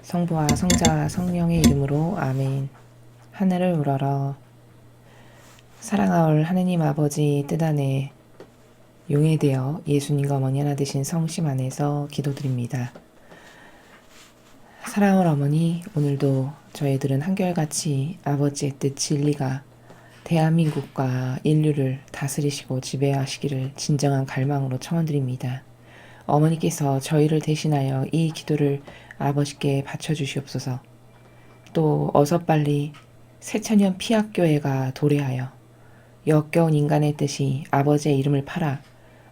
성부와 성자와 성령의 이름으로 아멘. 하늘을 우러러 사랑하올 하느님 아버지 뜻 안에 용해되어 예수님과 어머니 하나 되신 성심 안에서 기도드립니다. 사랑하올 어머니, 오늘도 저희들은 한결같이 아버지의 뜻 진리가 대한민국과 인류를 다스리시고 지배하시기를 진정한 갈망으로 청원드립니다. 어머니께서 저희를 대신하여 이 기도를 아버지께 바쳐주시옵소서. 또 어서 빨리 새천년 피학교회가 도래하여 역겨운 인간의 뜻이 아버지의 이름을 팔아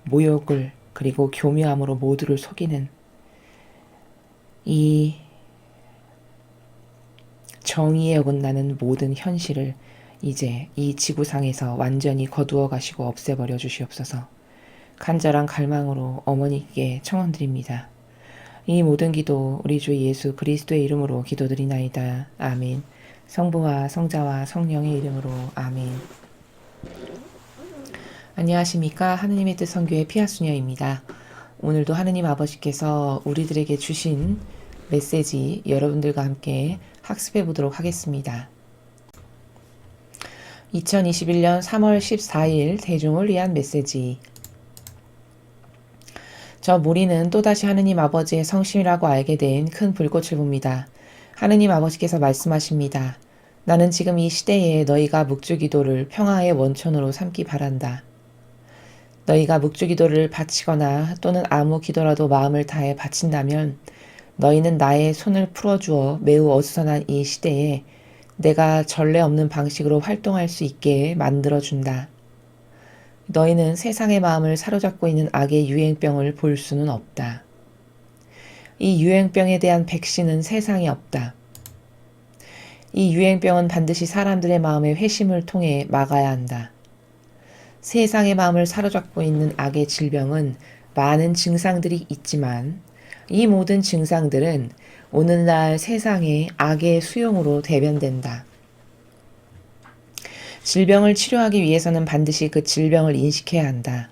모욕을 그리고 교묘함으로 모두를 속이는 이 정의에 어긋나는 모든 현실을 이제 이 지구상에서 완전히 거두어 가시고 없애버려 주시옵소서. 간절한 갈망으로 어머니께 청원드립니다. 이 모든 기도 우리 주 예수 그리스도의 이름으로 기도드리나이다. 아멘. 성부와 성자와 성령의 이름으로 아멘. 안녕하십니까. 하느님의 뜻 선교의 피아수녀입니다. 오늘도 하느님 아버지께서 우리들에게 주신 메시지 여러분들과 함께 학습해 보도록 하겠습니다. 2021년 3월 14일 대중을 위한 메시지. 저 모리는 또다시 하느님 아버지의 성심이라고 알게 된 큰 불꽃을 봅니다. 하느님 아버지께서 말씀하십니다. 나는 지금 이 시대에 너희가 묵주기도를 평화의 원천으로 삼기 바란다. 너희가 묵주기도를 바치거나 또는 아무 기도라도 마음을 다해 바친다면 너희는 나의 손을 풀어주어 매우 어수선한 이 시대에 내가 전례 없는 방식으로 활동할 수 있게 만들어준다. 너희는 세상의 마음을 사로잡고 있는 악의 유행병을 볼 수는 없다. 이 유행병에 대한 백신은 세상에 없다. 이 유행병은 반드시 사람들의 마음의 회심을 통해 막아야 한다. 세상의 마음을 사로잡고 있는 악의 질병은 많은 증상들이 있지만 이 모든 증상들은 오늘날 세상의 악의 수용으로 대변된다. 질병을 치료하기 위해서는 반드시 그 질병을 인식해야 한다.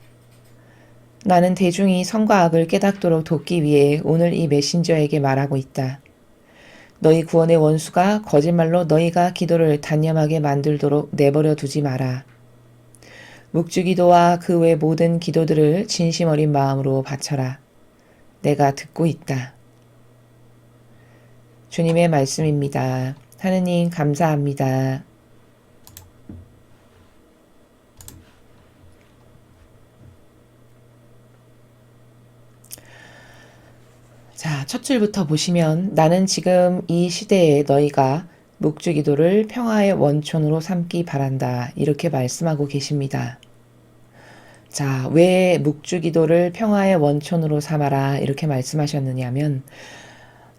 나는 대중이 선과 악을 깨닫도록 돕기 위해 오늘 이 메신저에게 말하고 있다. 너희 구원의 원수가 거짓말로 너희가 기도를 단념하게 만들도록 내버려 두지 마라. 묵주기도와 그 외 모든 기도들을 진심 어린 마음으로 바쳐라. 내가 듣고 있다. 주님의 말씀입니다. 하느님 감사합니다. 자, 첫 줄부터 보시면 나는 지금 이 시대에 너희가 묵주기도를 평화의 원천으로 삼기 바란다. 이렇게 말씀하고 계십니다. 자, 왜 묵주기도를 평화의 원천으로 삼아라 이렇게 말씀하셨느냐면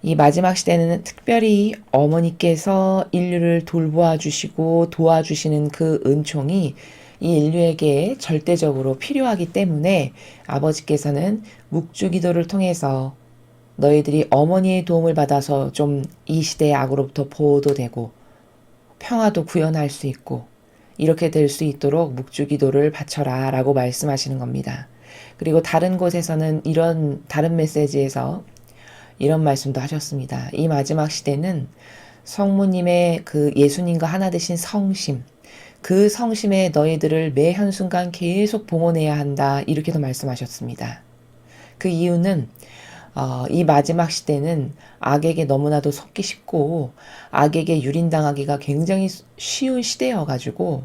이 마지막 시대는 특별히 어머니께서 인류를 돌보아 주시고 도와주시는 그 은총이 이 인류에게 절대적으로 필요하기 때문에 아버지께서는 묵주기도를 통해서 너희들이 어머니의 도움을 받아서 좀 이 시대의 악으로부터 보호도 되고 평화도 구현할 수 있고 이렇게 될 수 있도록 묵주기도를 바쳐라 라고 말씀하시는 겁니다. 그리고 다른 곳에서는 다른 메시지에서 이런 말씀도 하셨습니다. 이 마지막 시대는 성모님의 그 예수님과 하나 되신 성심, 그 성심에 너희들을 매 현순간 계속 봉헌해야 한다 이렇게도 말씀하셨습니다. 그 이유는 이 마지막 시대는 악에게 너무나도 속기 쉽고 악에게 유린당하기가 굉장히 쉬운 시대여가지고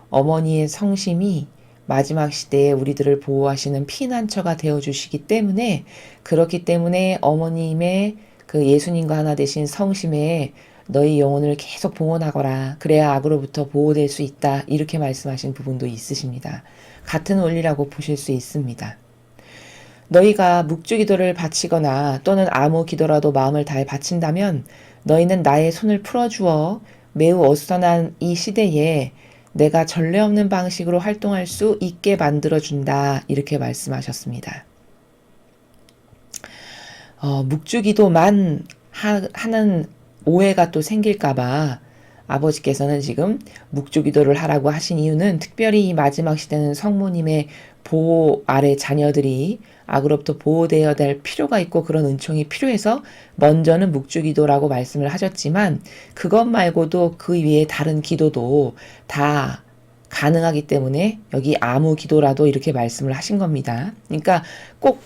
어머니의 성심이 마지막 시대에 우리들을 보호하시는 피난처가 되어주시기 때문에 그렇기 때문에 어머님의 그 예수님과 하나 되신 성심에 너희 영혼을 계속 봉헌하거라. 그래야 악으로부터 보호될 수 있다. 이렇게 말씀하신 부분도 있으십니다. 같은 원리라고 보실 수 있습니다. 너희가 묵주기도를 바치거나 또는 아무 기도라도 마음을 다해 바친다면 너희는 나의 손을 풀어주어 매우 어수선한 이 시대에 내가 전례 없는 방식으로 활동할 수 있게 만들어준다. 이렇게 말씀하셨습니다. 묵주기도만 하는 오해가 또 생길까봐 아버지께서는 지금 묵주기도를 하라고 하신 이유는 특별히 이 마지막 시대는 성모님의 보호 아래 자녀들이 악으로부터 보호되어야 될 필요가 있고 그런 은총이 필요해서 먼저는 묵주기도라고 말씀을 하셨지만 그것 말고도 그 위에 다른 기도도 다 가능하기 때문에 여기 아무 기도라도 이렇게 말씀을 하신 겁니다. 그러니까 꼭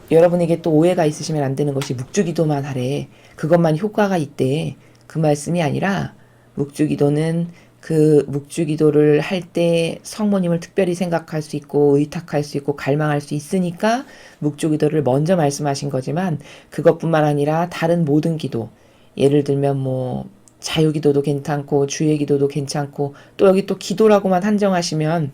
여러분에게 또 오해가 있으시면 안 되는 것이 묵주기도만 하래. 그것만 효과가 있대. 그 말씀이 아니라 묵주기도는 그 묵주기도를 할 때 성모님을 특별히 생각할 수 있고 의탁할 수 있고 갈망할 수 있으니까 묵주기도를 먼저 말씀하신 거지만 그것뿐만 아니라 다른 모든 기도 예를 들면 뭐 자유기도도 괜찮고 주의 기도도 괜찮고 또 여기 또 기도라고만 한정하시면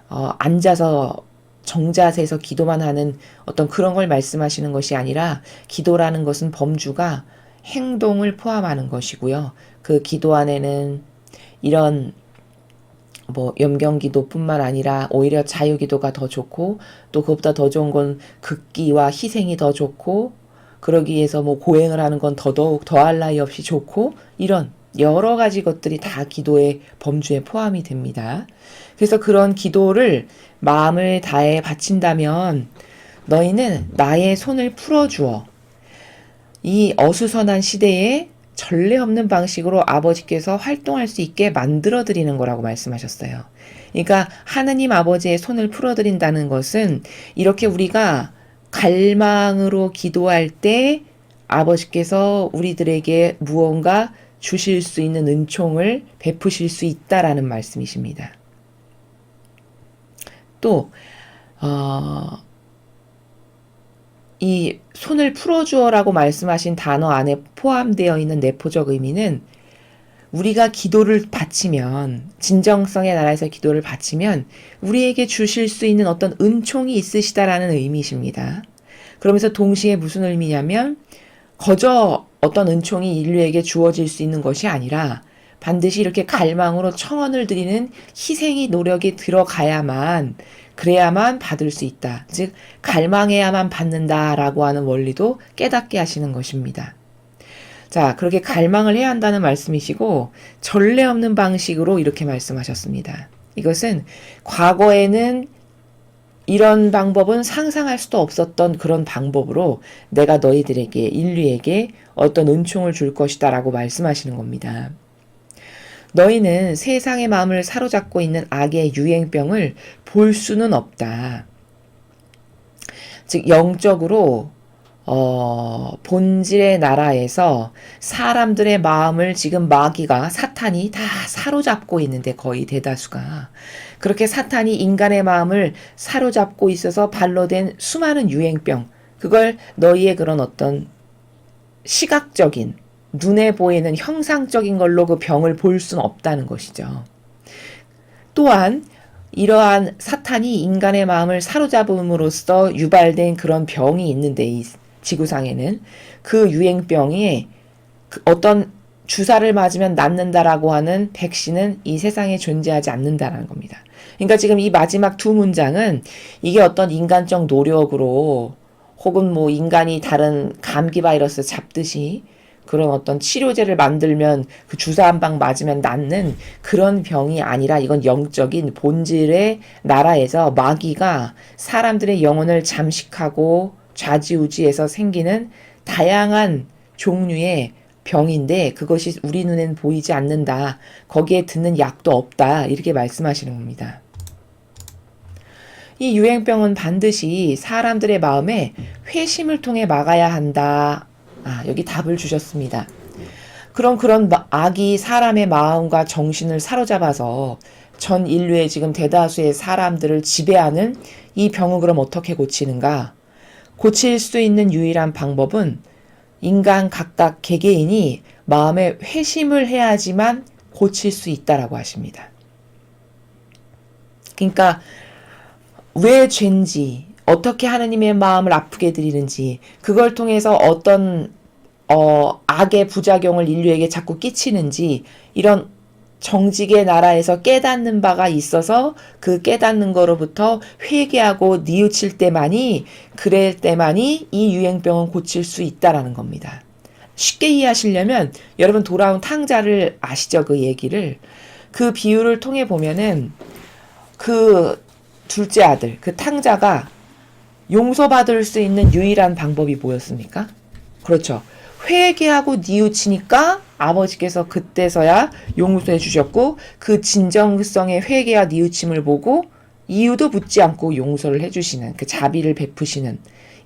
앉아서 정자세에서 기도만 하는 어떤 그런 걸 말씀하시는 것이 아니라 기도라는 것은 범주가 행동을 포함하는 것이고요. 그 기도 안에는 이런 뭐 염경기도뿐만 아니라 오히려 자유기도가 더 좋고 또 그것보다 더 좋은 건 극기와 희생이 더 좋고 그러기 위해서 뭐 고행을 하는 건 더더욱 더할 나위 없이 좋고 이런 여러 가지 것들이 다 기도의 범주에 포함이 됩니다. 그래서 그런 기도를 마음을 다해 바친다면 너희는 나의 손을 풀어주어 이 어수선한 시대에 전례 없는 방식으로 아버지께서 활동할 수 있게 만들어 드리는 거라고 말씀하셨어요. 그러니까 하느님 아버지의 손을 풀어 드린다는 것은 이렇게 우리가 갈망으로 기도할 때 아버지께서 우리들에게 무언가 주실 수 있는 은총을 베푸실 수 있다라는 말씀이십니다. 또 이 손을 풀어주어라고 말씀하신 단어 안에 포함되어 있는 내포적 의미는 우리가 기도를 바치면 진정성의 나라에서 기도를 바치면 우리에게 주실 수 있는 어떤 은총이 있으시다라는 의미십니다. 그러면서 동시에 무슨 의미냐면 거저 어떤 은총이 인류에게 주어질 수 있는 것이 아니라 반드시 이렇게 갈망으로 청원을 드리는 희생이 노력이 들어가야만 그래야만 받을 수 있다. 즉 갈망해야만 받는다라고 하는 원리도 깨닫게 하시는 것입니다. 자, 그렇게 갈망을 해야 한다는 말씀이시고 전례 없는 방식으로 이렇게 말씀하셨습니다. 이것은 과거에는 이런 방법은 상상할 수도 없었던 그런 방법으로 내가 너희들에게 인류에게 어떤 은총을 줄 것이다 라고 말씀하시는 겁니다. 너희는 세상의 마음을 사로잡고 있는 악의 유행병을 볼 수는 없다. 즉 영적으로 본질의 나라에서 사람들의 마음을 지금 마귀가 사탄이 다 사로잡고 있는데 거의 대다수가 그렇게 사탄이 인간의 마음을 사로잡고 있어서 발로된 수많은 유행병 그걸 너희의 그런 어떤 시각적인 눈에 보이는 형상적인 걸로 그 병을 볼 수는 없다는 것이죠. 또한 이러한 사탄이 인간의 마음을 사로잡음으로써 유발된 그런 병이 있는데 이 지구상에는 그 유행병이 어떤 주사를 맞으면 낫는다라고 하는 백신은 이 세상에 존재하지 않는다라는 겁니다. 그러니까 지금 이 마지막 두 문장은 이게 어떤 인간적 노력으로 혹은 뭐 인간이 다른 감기 바이러스 잡듯이 그런 어떤 치료제를 만들면 그 주사 한 방 맞으면 낫는 그런 병이 아니라 이건 영적인 본질의 나라에서 마귀가 사람들의 영혼을 잠식하고 좌지우지해서 생기는 다양한 종류의 병인데 그것이 우리 눈엔 보이지 않는다. 거기에 듣는 약도 없다. 이렇게 말씀하시는 겁니다. 이 유행병은 반드시 사람들의 마음에 회심을 통해 막아야 한다. 여기 답을 주셨습니다. 그런 악이 사람의 마음과 정신을 사로잡아서 전 인류의 지금 대다수의 사람들을 지배하는 이 병을 그럼 어떻게 고치는가? 고칠 수 있는 유일한 방법은 인간 각각 개개인이 마음에 회심을 해야지만 고칠 수 있다라고 하십니다. 그러니까 왜 죄인지 어떻게 하느님의 마음을 아프게 드리는지 그걸 통해서 어떤 악의 부작용을 인류에게 자꾸 끼치는지 이런 정직의 나라에서 깨닫는 바가 있어서 그 깨닫는 거로부터 회개하고 뉘우칠 때만이 그럴 때만이 이 유행병은 고칠 수 있다라는 겁니다. 쉽게 이해하시려면 여러분 돌아온 탕자를 아시죠? 그 얘기를 그 비유를 통해 보면은 그 둘째 아들, 그 탕자가 용서받을 수 있는 유일한 방법이 뭐였습니까? 그렇죠. 회개하고 뉘우치니까 아버지께서 그때서야 용서해 주셨고 그 진정성의 회개와 뉘우침을 보고 이유도 묻지 않고 용서를 해주시는 그 자비를 베푸시는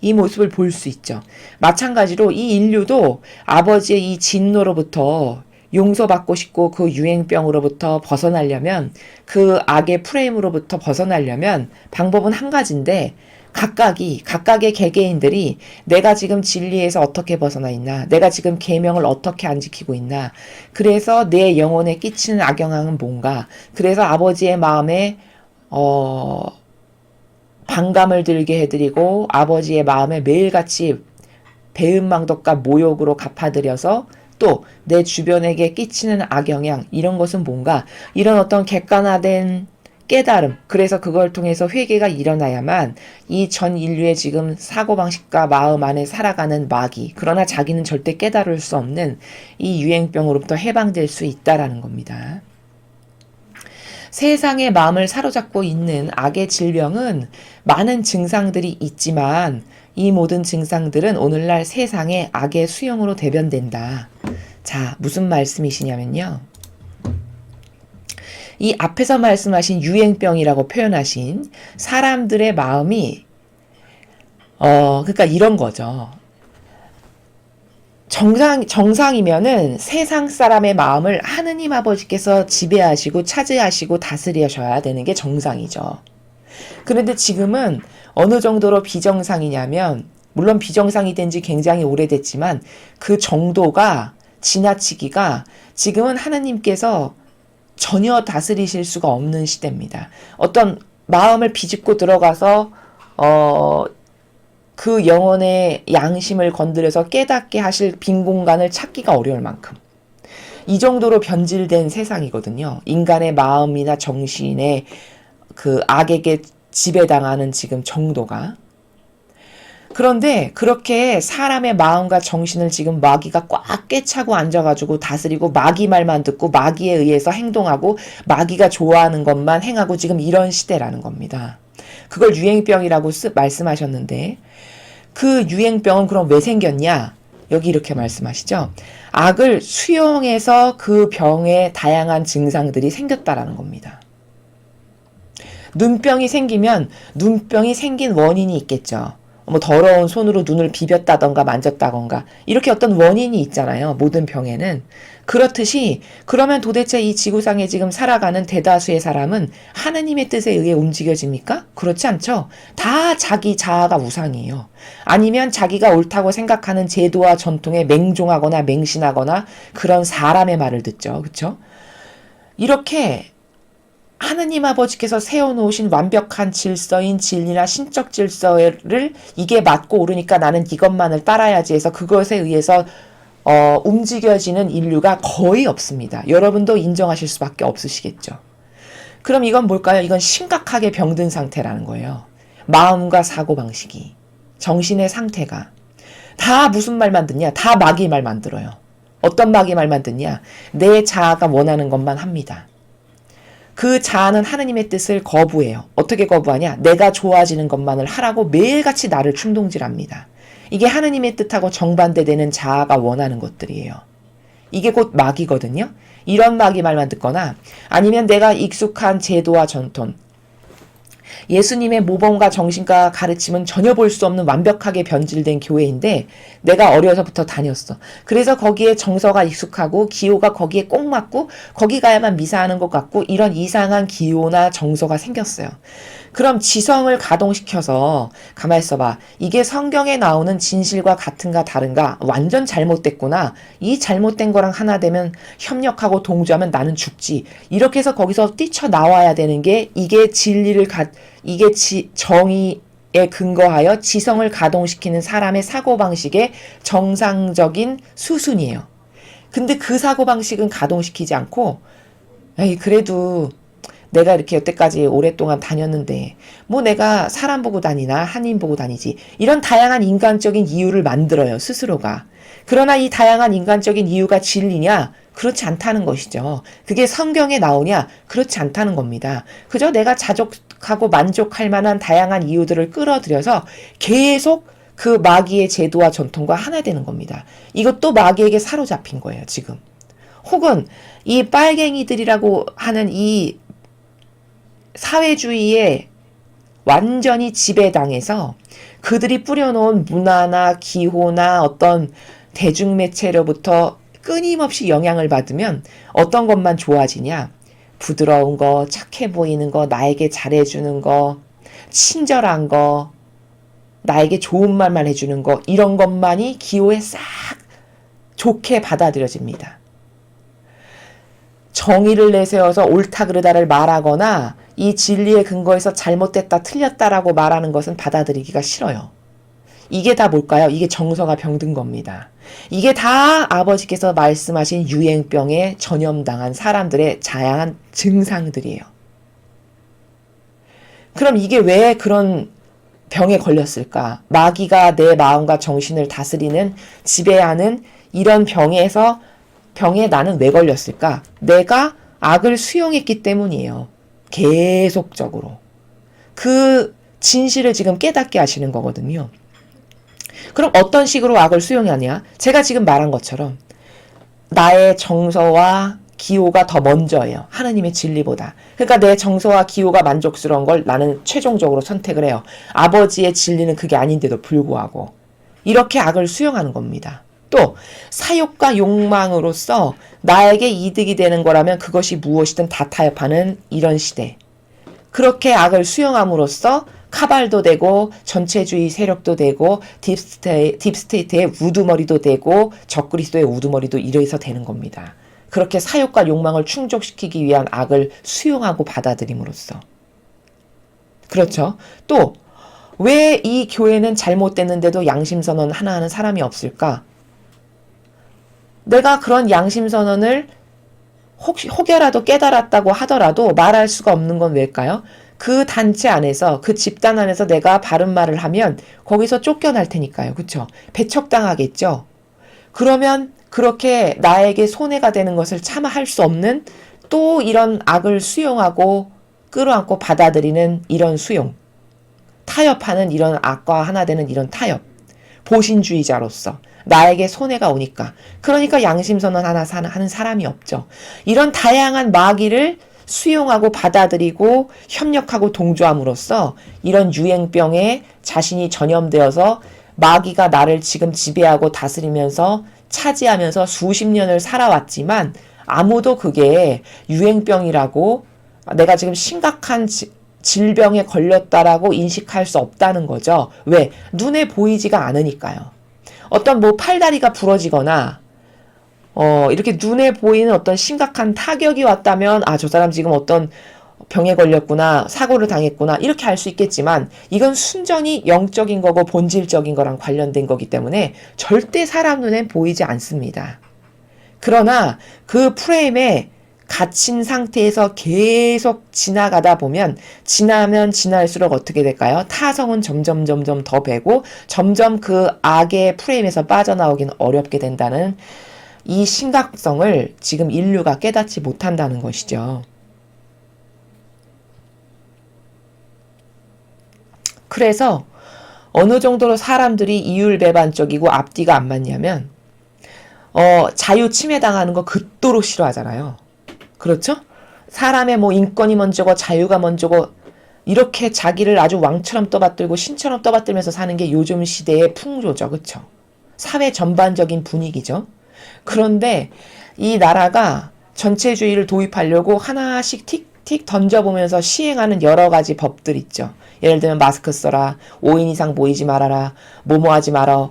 이 모습을 볼 수 있죠. 마찬가지로 이 인류도 아버지의 이 진노로부터 용서받고 싶고 그 유행병으로부터 벗어나려면 그 악의 프레임으로부터 벗어나려면 방법은 한 가지인데 각각의 개개인들이 내가 지금 진리에서 어떻게 벗어나 있나, 내가 지금 계명을 어떻게 안 지키고 있나, 그래서 내 영혼에 끼치는 악영향은 뭔가, 그래서 아버지의 마음에 반감을 들게 해드리고 아버지의 마음에 매일같이 배은망덕과 모욕으로 갚아드려서 또 내 주변에게 끼치는 악영향 이런 것은 뭔가 이런 어떤 객관화된 깨달음 그래서 그걸 통해서 회개가 일어나야만 이 전 인류의 지금 사고방식과 마음 안에 살아가는 마귀 그러나 자기는 절대 깨달을 수 없는 이 유행병으로부터 해방될 수 있다라는 겁니다. 세상의 마음을 사로잡고 있는 악의 질병은 많은 증상들이 있지만 이 모든 증상들은 오늘날 세상의 악의 수용으로 대변된다. 자, 무슨 말씀이시냐면요. 이 앞에서 말씀하신 유행병이라고 표현하신 사람들의 마음이 그러니까 이런 거죠. 정상이면은 세상 사람의 마음을 하느님 아버지께서 지배하시고 차지하시고 다스리셔야 되는 게 정상이죠. 그런데 지금은 어느 정도로 비정상이냐면 물론 비정상이 된 지 굉장히 오래됐지만 그 정도가 지나치기가 지금은 하느님께서 전혀 다스리실 수가 없는 시대입니다. 어떤 마음을 비집고 들어가서 그 영혼의 양심을 건드려서 깨닫게 하실 빈 공간을 찾기가 어려울 만큼 이 정도로 변질된 세상이거든요. 인간의 마음이나 정신의 그 악에게 지배당하는 지금 정도가. 그런데 그렇게 사람의 마음과 정신을 지금 마귀가 꽉 꿰차고 앉아가지고 다스리고 마귀 말만 듣고 마귀에 의해서 행동하고 마귀가 좋아하는 것만 행하고 지금 이런 시대라는 겁니다. 그걸 유행병이라고 말씀하셨는데 그 유행병은 그럼 왜 생겼냐? 여기 이렇게 말씀하시죠. 악을 수용해서 그 병의 다양한 증상들이 생겼다라는 겁니다. 눈병이 생기면 눈병이 생긴 원인이 있겠죠. 뭐 더러운 손으로 눈을 비볐다던가 만졌다던가 이렇게 어떤 원인이 있잖아요. 모든 병에는. 그렇듯이 그러면 도대체 이 지구상에 지금 살아가는 대다수의 사람은 하느님의 뜻에 의해 움직여집니까? 그렇지 않죠. 다 자기 자아가 우상이에요. 아니면 자기가 옳다고 생각하는 제도와 전통에 맹종하거나 맹신하거나 그런 사람의 말을 듣죠. 그렇죠? 이렇게 하느님 아버지께서 세워놓으신 완벽한 질서인 진리나 신적 질서를 이게 맞고 옳으니까 나는 이것만을 따라야지 해서 그것에 의해서 움직여지는 인류가 거의 없습니다. 여러분도 인정하실 수밖에 없으시겠죠. 그럼 이건 뭘까요? 이건 심각하게 병든 상태라는 거예요. 마음과 사고방식이, 정신의 상태가 다 무슨 말만 듣냐? 다 마귀 말만 들어요. 어떤 마귀 말만 듣냐? 내 자아가 원하는 것만 합니다. 그 자아는 하느님의 뜻을 거부해요. 어떻게 거부하냐? 내가 좋아지는 것만을 하라고 매일같이 나를 충동질합니다. 이게 하느님의 뜻하고 정반대되는 자아가 원하는 것들이에요. 이게 곧 마귀거든요. 이런 마귀 말만 듣거나 아니면 내가 익숙한 제도와 전통, 예수님의 모범과 정신과 가르침은 전혀 볼 수 없는 완벽하게 변질된 교회인데 내가 어려서부터 다녔어. 그래서 거기에 정서가 익숙하고 기호가 거기에 꼭 맞고 거기 가야만 미사하는 것 같고 이런 이상한 기호나 정서가 생겼어요. 그럼 지성을 가동시켜서 가만히 있어봐. 이게 성경에 나오는 진실과 같은가 다른가? 완전 잘못됐구나. 이 잘못된 거랑 하나 되면 협력하고 동조하면 나는 죽지. 이렇게 해서 거기서 뛰쳐나와야 되는 게 이게 진리를 이게 정의에 근거하여 지성을 가동시키는 사람의 사고방식의 정상적인 수순이에요. 근데 그 사고방식은 가동시키지 않고 에이 그래도 내가 이렇게 여태까지 오랫동안 다녔는데 뭐 내가 사람 보고 다니나 한인 보고 다니지 이런 다양한 인간적인 이유를 만들어요. 스스로가. 그러나 이 다양한 인간적인 이유가 진리냐? 그렇지 않다는 것이죠. 그게 성경에 나오냐? 그렇지 않다는 겁니다. 그저 내가 하고 만족할 만한 다양한 이유들을 끌어들여서 계속 그 마귀의 제도와 전통과 하나 되는 겁니다. 이것도 마귀에게 사로잡힌 거예요, 지금. 혹은 이 빨갱이들이라고 하는 이 사회주의에 완전히 지배당해서 그들이 뿌려놓은 문화나 기호나 어떤 대중매체로부터 끊임없이 영향을 받으면 어떤 것만 좋아지냐? 부드러운 거, 착해 보이는 거, 나에게 잘해주는 거, 친절한 거, 나에게 좋은 말만 해주는 거, 이런 것만이 기호에 싹 좋게 받아들여집니다. 정의를 내세워서 옳다 그르다를 말하거나 이 진리의 근거에서 잘못됐다 틀렸다라고 말하는 것은 받아들이기가 싫어요. 이게 다 뭘까요? 이게 정서가 병든 겁니다. 이게 다 아버지께서 말씀하신 유행병에 전염당한 사람들의 다양한 증상들이에요. 그럼 이게 왜 그런 병에 걸렸을까? 마귀가 내 마음과 정신을 다스리는, 지배하는 이런 병에 나는 왜 걸렸을까? 내가 악을 수용했기 때문이에요. 계속적으로. 그 진실을 지금 깨닫게 하시는 거거든요. 그럼 어떤 식으로 악을 수용하냐? 제가 지금 말한 것처럼 나의 정서와 기호가 더 먼저예요. 하나님의 진리보다. 그러니까 내 정서와 기호가 만족스러운 걸 나는 최종적으로 선택을 해요. 아버지의 진리는 그게 아닌데도 불구하고. 이렇게 악을 수용하는 겁니다. 또 사욕과 욕망으로서 나에게 이득이 되는 거라면 그것이 무엇이든 다 타협하는 이런 시대. 그렇게 악을 수용함으로써 카발도 되고 전체주의 세력도 되고 딥스테이트의 우두머리도 되고 적그리스도의 우두머리도 이래서 되는 겁니다. 그렇게 사욕과 욕망을 충족시키기 위한 악을 수용하고 받아들임으로써. 그렇죠. 또 왜 이 교회는 잘못됐는데도 양심선언 하나 하는 사람이 없을까? 내가 그런 양심선언을 혹여라도 깨달았다고 하더라도 말할 수가 없는 건 왜일까요? 그 단체 안에서, 그 집단 안에서 내가 바른 말을 하면 거기서 쫓겨날 테니까요. 그쵸? 배척당하겠죠? 그러면 그렇게 나에게 손해가 되는 것을 차마 할 수 없는 또 이런 악을 수용하고 끌어안고 받아들이는 이런 수용. 타협하는 이런 악과 하나 되는 이런 타협. 보신주의자로서 나에게 손해가 오니까. 그러니까 양심선언 하나 하는 사람이 없죠. 이런 다양한 마귀를 수용하고 받아들이고 협력하고 동조함으로써 이런 유행병에 자신이 전염되어서 마귀가 나를 지금 지배하고 다스리면서 차지하면서 수십 년을 살아왔지만 아무도 그게 유행병이라고 내가 지금 심각한 질병에 걸렸다라고 인식할 수 없다는 거죠. 왜? 눈에 보이지가 않으니까요. 어떤 팔다리가 부러지거나 이렇게 눈에 보이는 어떤 심각한 타격이 왔다면 저 사람 지금 어떤 병에 걸렸구나, 사고를 당했구나 이렇게 알 수 있겠지만 이건 순전히 영적인 거고 본질적인 거랑 관련된 거기 때문에 절대 사람 눈엔 보이지 않습니다. 그러나 그 프레임에 갇힌 상태에서 계속 지나가다 보면 지나면 지날수록 어떻게 될까요? 타성은 점점 더 배고 점점 그 악의 프레임에서 빠져나오기는 어렵게 된다는 이 심각성을 지금 인류가 깨닫지 못한다는 것이죠. 그래서 어느 정도로 사람들이 이율배반적이고 앞뒤가 안 맞냐면 자유 침해당하는 거 극도로 싫어하잖아요. 그렇죠? 사람의 인권이 먼저고 자유가 먼저고 이렇게 자기를 아주 왕처럼 떠받들고 신처럼 떠받들면서 사는 게 요즘 시대의 풍조죠. 그렇죠? 사회 전반적인 분위기죠. 그런데 이 나라가 전체주의를 도입하려고 하나씩 틱틱 던져보면서 시행하는 여러 가지 법들 있죠. 예를 들면 마스크 써라, 5인 이상 모이지 말아라, 뭐뭐 하지 마라,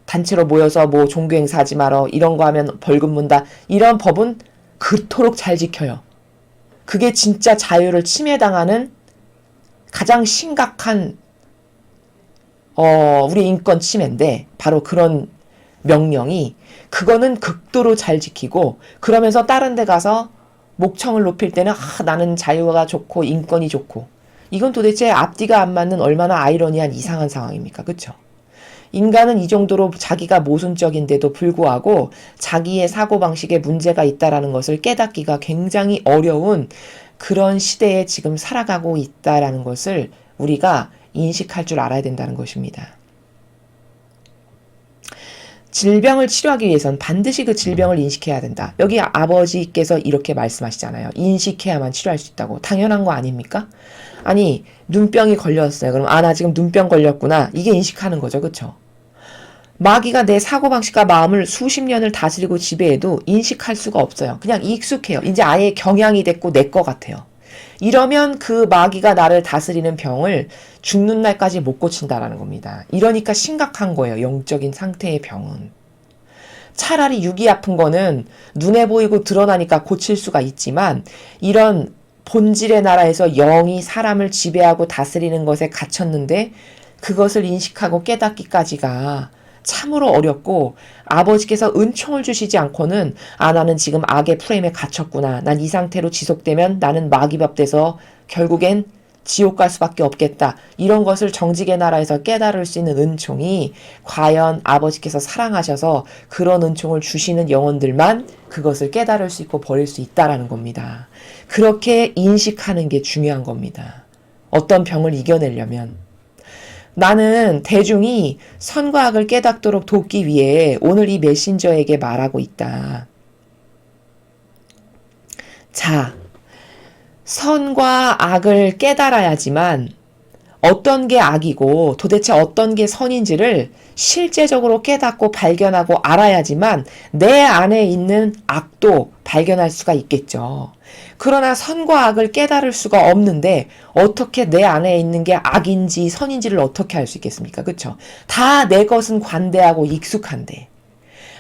단체로 모여서 종교 행사하지 마라, 이런 거 하면 벌금 문다. 이런 법은 그토록 잘 지켜요. 그게 진짜 자유를 침해당하는 가장 심각한 우리 인권 침해인데 바로 그런 명령이 그거는 극도로 잘 지키고 그러면서 다른 데 가서 목청을 높일 때는 나는 자유가 좋고 인권이 좋고 이건 도대체 앞뒤가 안 맞는 얼마나 아이러니한 이상한 상황입니까? 그렇죠? 인간은 이 정도로 자기가 모순적인데도 불구하고 자기의 사고방식에 문제가 있다라는 것을 깨닫기가 굉장히 어려운 그런 시대에 지금 살아가고 있다라는 것을 우리가 인식할 줄 알아야 된다는 것입니다. 질병을 치료하기 위해선 반드시 그 질병을 인식해야 된다. 여기 아버지께서 이렇게 말씀하시잖아요. 인식해야만 치료할 수 있다고. 당연한 거 아닙니까? 아니, 눈병이 걸렸어요. 그럼 나 지금 눈병 걸렸구나. 이게 인식하는 거죠. 그쵸? 마귀가 내 사고방식과 마음을 수십 년을 다스리고 지배해도 인식할 수가 없어요. 그냥 익숙해요. 이제 아예 경향이 됐고 내 거 같아요. 이러면 그 마귀가 나를 다스리는 병을 죽는 날까지 못 고친다라는 겁니다. 이러니까 심각한 거예요. 영적인 상태의 병은. 차라리 육이 아픈 거는 눈에 보이고 드러나니까 고칠 수가 있지만 이런 본질의 나라에서 영이 사람을 지배하고 다스리는 것에 갇혔는데 그것을 인식하고 깨닫기까지가 참으로 어렵고 아버지께서 은총을 주시지 않고는 나는 지금 악의 프레임에 갇혔구나. 난 이 상태로 지속되면 나는 마귀밥 돼서 결국엔 지옥 갈 수밖에 없겠다. 이런 것을 정직의 나라에서 깨달을 수 있는 은총이 과연 아버지께서 사랑하셔서 그런 은총을 주시는 영혼들만 그것을 깨달을 수 있고 버릴 수 있다라는 겁니다. 그렇게 인식하는 게 중요한 겁니다. 어떤 병을 이겨내려면. 나는 대중이 선과 악을 깨닫도록 돕기 위해 오늘 이 메신저에게 말하고 있다. 자, 선과 악을 깨달아야지만 어떤 게 악이고 도대체 어떤 게 선인지를 실제적으로 깨닫고 발견하고 알아야지만 내 안에 있는 악도 발견할 수가 있겠죠. 그러나 선과 악을 깨달을 수가 없는데 어떻게 내 안에 있는 게 악인지 선인지를 어떻게 알 수 있겠습니까? 그렇죠? 다 내 것은 관대하고 익숙한데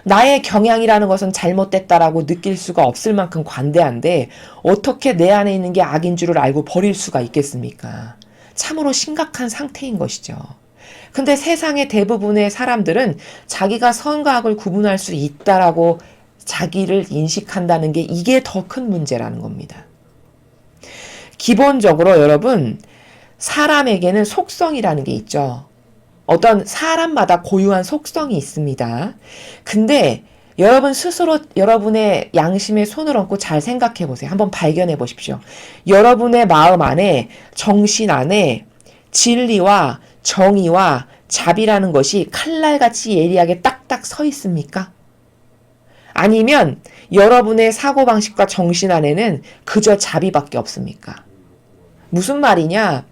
나의 경향이라는 것은 잘못됐다라고 느낄 수가 없을 만큼 관대한데 어떻게 내 안에 있는 게 악인 줄을 알고 버릴 수가 있겠습니까? 참으로 심각한 상태인 것이죠. 근데 세상의 대부분의 사람들은 자기가 선과 악을 구분할 수 있다라고 자기를 인식한다는 게 이게 더 큰 문제라는 겁니다. 기본적으로 여러분, 사람에게는 속성이라는 게 있죠. 어떤 사람마다 고유한 속성이 있습니다. 근데 여러분 스스로 여러분의 양심에 손을 얹고 잘 생각해 보세요. 한번 발견해 보십시오. 여러분의 마음 안에, 정신 안에 진리와 정의와 자비라는 것이 칼날같이 예리하게 딱딱 서 있습니까? 아니면 여러분의 사고방식과 정신 안에는 그저 자비밖에 없습니까? 무슨 말이냐?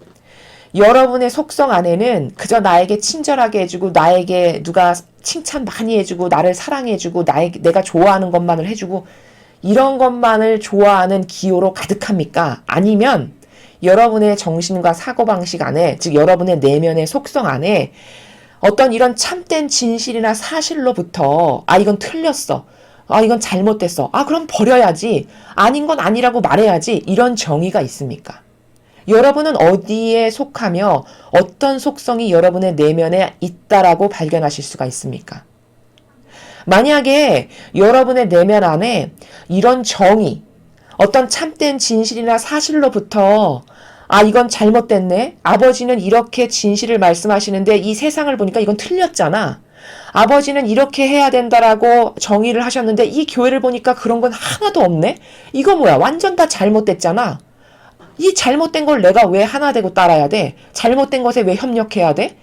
여러분의 속성 안에는 그저 나에게 친절하게 해주고 나에게 누가 칭찬 많이 해주고 나를 사랑해주고 내가 좋아하는 것만을 해주고 이런 것만을 좋아하는 기호로 가득합니까? 아니면 여러분의 정신과 사고방식 안에, 즉 여러분의 내면의 속성 안에 어떤 이런 참된 진실이나 사실로부터 이건 틀렸어. 이건 잘못됐어. 그럼 버려야지. 아닌 건 아니라고 말해야지. 이런 정의가 있습니까? 여러분은 어디에 속하며 어떤 속성이 여러분의 내면에 있다라고 발견하실 수가 있습니까? 만약에 여러분의 내면 안에 이런 정의, 어떤 참된 진실이나 사실로부터 이건 잘못됐네. 아버지는 이렇게 진실을 말씀하시는데 이 세상을 보니까 이건 틀렸잖아. 아버지는 이렇게 해야 된다라고 정의를 하셨는데 이 교회를 보니까 그런 건 하나도 없네. 이거 뭐야? 완전 다 잘못됐잖아. 이 잘못된 걸 내가 왜 하나 되고 따라야 돼? 잘못된 것에 왜 협력해야 돼?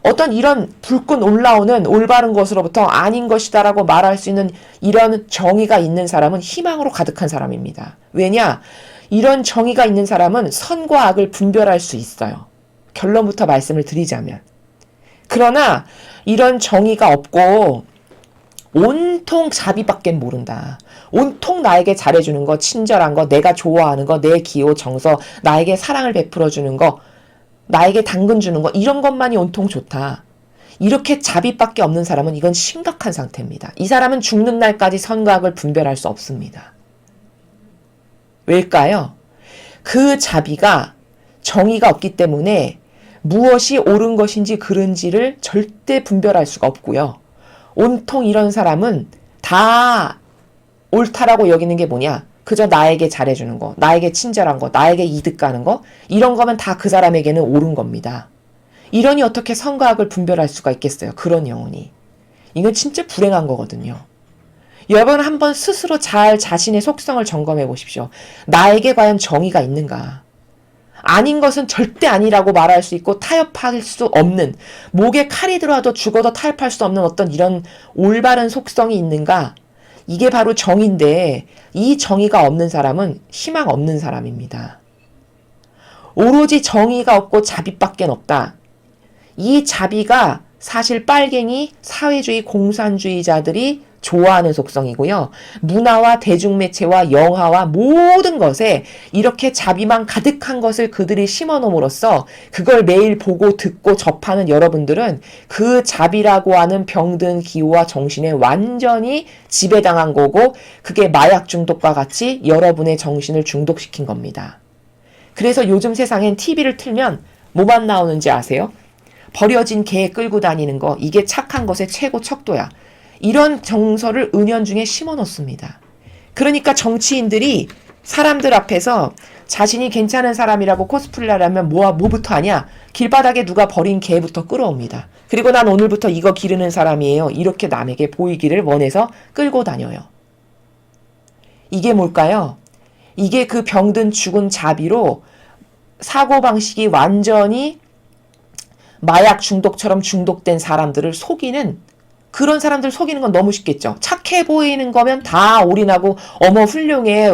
어떤 이런 불끈 올라오는 올바른 것으로부터 아닌 것이다라고 말할 수 있는 이런 정의가 있는 사람은 희망으로 가득한 사람입니다. 왜냐? 이런 정의가 있는 사람은 선과 악을 분별할 수 있어요. 결론부터 말씀을 드리자면. 그러나 이런 정의가 없고 온통 자비밖에 모른다. 온통 나에게 잘해주는 거, 친절한 거, 내가 좋아하는 거, 내 기호, 정서, 나에게 사랑을 베풀어주는 거, 나에게 당근 주는 거, 이런 것만이 온통 좋다. 이렇게 자비밖에 없는 사람은 이건 심각한 상태입니다. 이 사람은 죽는 날까지 선과 악을 분별할 수 없습니다. 왜일까요? 그 자비가 정의가 없기 때문에 무엇이 옳은 것인지 그른지를 절대 분별할 수가 없고요. 온통 이런 사람은 다 옳다라고 여기는 게 뭐냐? 그저 나에게 잘해주는 거, 나에게 친절한 거, 나에게 이득 가는 거, 이런 거면 다 그 사람에게는 옳은 겁니다. 이러니 어떻게 선과 악을 분별할 수가 있겠어요? 그런 영혼이. 이건 진짜 불행한 거거든요. 여러분 한번 스스로 잘 자신의 속성을 점검해 보십시오. 나에게 과연 정의가 있는가? 아닌 것은 절대 아니라고 말할 수 있고 타협할 수 없는, 목에 칼이 들어와도 죽어도 타협할 수 없는 어떤 이런 올바른 속성이 있는가? 이게 바로 정의인데, 이 정의가 없는 사람은 희망 없는 사람입니다. 오로지 정의가 없고 자비밖에 없다. 이 자비가 사실 빨갱이 사회주의 공산주의자들이 좋아하는 속성이고요. 문화와 대중매체와 영화와 모든 것에 이렇게 자비만 가득한 것을 그들이 심어놓음으로써 그걸 매일 보고 듣고 접하는 여러분들은 그 자비라고 하는 병든 기호와 정신에 완전히 지배당한 거고, 그게 마약 중독과 같이 여러분의 정신을 중독시킨 겁니다. 그래서 요즘 세상엔 TV를 틀면 뭐만 나오는지 아세요? 버려진 개 끌고 다니는 거, 이게 착한 것의 최고 척도야. 이런 정서를 은연중에 심어놓습니다. 그러니까 정치인들이 사람들 앞에서 자신이 괜찮은 사람이라고 코스프레를 하면 뭐부터 하냐? 길바닥에 누가 버린 개부터 끌어옵니다. 그리고 난 오늘부터 이거 기르는 사람이에요. 이렇게 남에게 보이기를 원해서 끌고 다녀요. 이게 뭘까요? 이게 그 병든 죽은 자비로 사고방식이 완전히 마약 중독처럼 중독된 사람들을 속이는, 그런 사람들 속이는 건 너무 쉽겠죠. 착해 보이는 거면 다 올인하고 어머 훌륭해,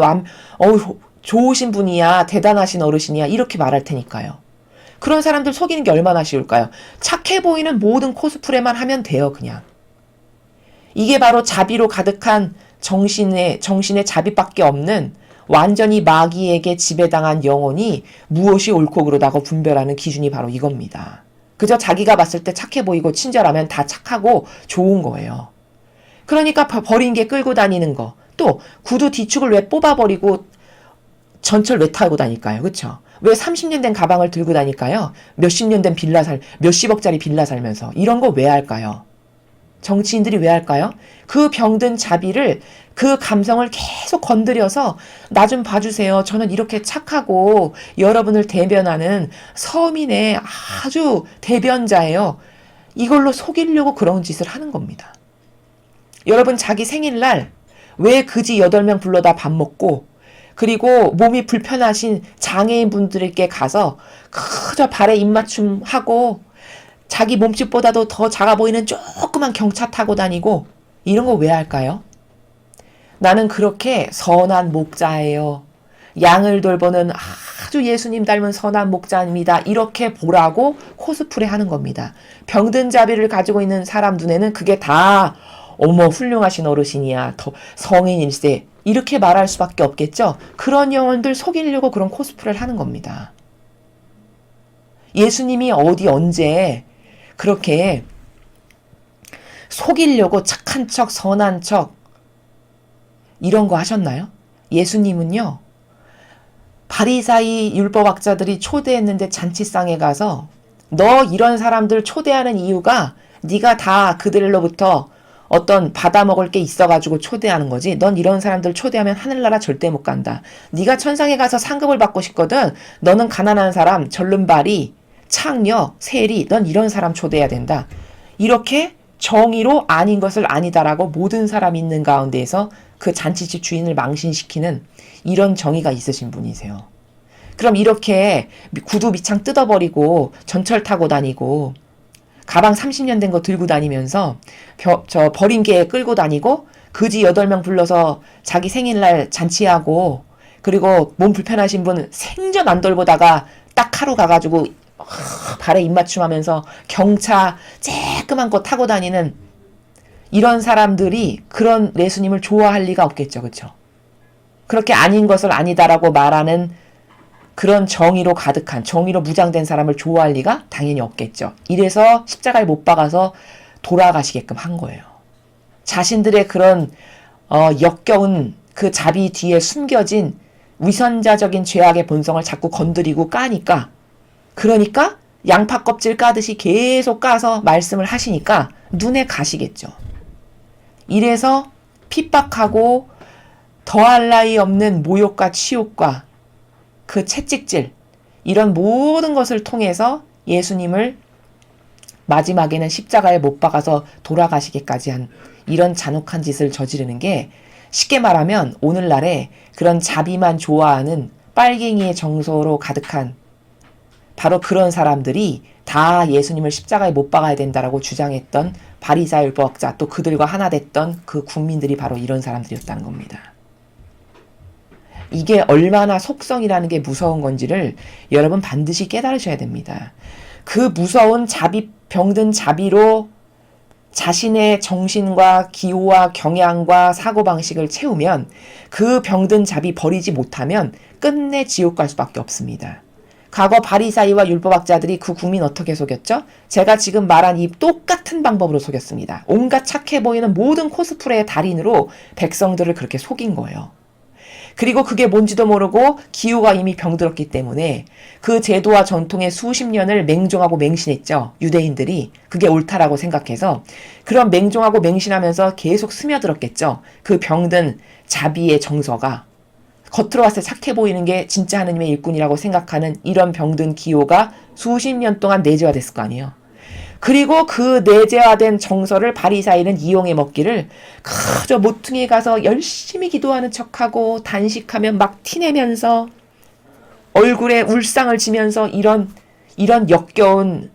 좋으신 분이야, 대단하신 어르신이야 이렇게 말할 테니까요. 그런 사람들 속이는 게 얼마나 쉬울까요? 착해 보이는 모든 코스프레만 하면 돼요. 그냥. 이게 바로 자비로 가득한 정신의 자비밖에 없는, 완전히 마귀에게 지배당한 영혼이 무엇이 옳고 그르다고 분별하는 기준이 바로 이겁니다. 그저 자기가 봤을 때 착해 보이고 친절하면 다 착하고 좋은 거예요. 그러니까 버린 게 끌고 다니는 거, 또 구두 뒤축을 왜 뽑아버리고 전철 왜 타고 다닐까요? 그쵸? 왜 30년 된 가방을 들고 다닐까요? 몇십 년 된 몇십억짜리 빌라 살면서. 이런 거 왜 할까요? 정치인들이 왜 할까요? 그 병든 자비를, 그 감성을 계속 건드려서 나 좀 봐주세요. 저는 이렇게 착하고 여러분을 대변하는 서민의 아주 대변자예요. 이걸로 속이려고 그런 짓을 하는 겁니다. 여러분 자기 생일날 왜 그지 8명 불러다 밥 먹고, 그리고 몸이 불편하신 장애인 분들께 가서 그저 발에 입맞춤 하고 자기 몸집보다도 더 작아 보이는 조그만 경차 타고 다니고, 이런 거 왜 할까요? 나는 그렇게 선한 목자예요. 양을 돌보는 아주 예수님 닮은 선한 목자입니다. 이렇게 보라고 코스프레 하는 겁니다. 병든 자비를 가지고 있는 사람 눈에는 그게 다 어머 훌륭하신 어르신이야, 더 성인일세, 이렇게 말할 수밖에 없겠죠. 그런 영혼들 속이려고 그런 코스프레를 하는 겁니다. 예수님이 어디 언제 그렇게 속이려고 착한 척, 선한 척 이런 거 하셨나요? 예수님은요, 바리사이 율법학자들이 초대했는데 잔치상에 가서 너 이런 사람들 초대하는 이유가 네가 다 그들로부터 어떤 받아먹을 게 있어가지고 초대하는 거지, 넌 이런 사람들 초대하면 하늘나라 절대 못 간다. 네가 천상에 가서 상급을 받고 싶거든. 너는 가난한 사람, 절름발이, 창녀, 세리, 넌 이런 사람 초대해야 된다. 이렇게 정의로 아닌 것을 아니다라고 모든 사람 있는 가운데에서 그 잔치집 주인을 망신시키는 이런 정의가 있으신 분이세요. 그럼 이렇게 구두 밑창 뜯어버리고 전철 타고 다니고 가방 30년 된 거 들고 다니면서 버린 개 끌고 다니고 그지 8명 불러서 자기 생일날 잔치하고, 그리고 몸 불편하신 분 생전 안 돌보다가 딱 하루 가가지고 발에 입맞춤하면서 경차 쬐끄만 거 타고 다니는 이런 사람들이 그런 예수님을 좋아할 리가 없겠죠. 그렇죠? 그렇게 아닌 것을 아니다라고 말하는 그런 정의로 가득한, 정의로 무장된 사람을 좋아할 리가 당연히 없겠죠. 이래서 십자가에 못 박아서 돌아가시게끔 한 거예요. 자신들의 그런 역겨운 그 자비 뒤에 숨겨진 위선자적인 죄악의 본성을 자꾸 건드리고 까니까, 그러니까 양파 껍질 까듯이 계속 까서 말씀을 하시니까 눈에 가시겠죠. 이래서 핍박하고 더할 나위 없는 모욕과 치욕과 그 채찍질, 이런 모든 것을 통해서 예수님을 마지막에는 십자가에 못 박아서 돌아가시기까지 한 이런 잔혹한 짓을 저지르는 게 쉽게 말하면 오늘날에 그런 자비만 좋아하는 빨갱이의 정서로 가득한 바로 그런 사람들이 다 예수님을 십자가에 못 박아야 된다라고 주장했던 바리사의 율법학자 또 그들과 하나 됐던 그 국민들이 바로 이런 사람들이었다는 겁니다. 이게 얼마나 속성이라는 게 무서운 건지를 여러분 반드시 깨달으셔야 됩니다. 그 무서운 자비, 병든 자비로 자신의 정신과 기호와 경향과 사고방식을 채우면 그 병든 자비 버리지 못하면 끝내 지옥 갈 수밖에 없습니다. 과거 바리사이와 율법학자들이 그 국민 어떻게 속였죠? 제가 지금 말한 이 똑같은 방법으로 속였습니다. 온갖 착해 보이는 모든 코스프레의 달인으로 백성들을 그렇게 속인 거예요. 그리고 그게 뭔지도 모르고 기후가 이미 병들었기 때문에 그 제도와 전통의 수십 년을 맹종하고 맹신했죠. 유대인들이 그게 옳다라고 생각해서 그런 맹종하고 맹신하면서 계속 스며들었겠죠. 그 병든 자비의 정서가 겉으로 봤을 때 착해 보이는 게 진짜 하느님의 일꾼이라고 생각하는 이런 병든 기호가 수십 년 동안 내재화됐을 거 아니에요. 그리고 그 내재화된 정서를 바리사이는 이용해 먹기를 그저 모퉁이에 가서 열심히 기도하는 척하고 단식하면 막 티내면서 얼굴에 울상을 지면서 이런 역겨운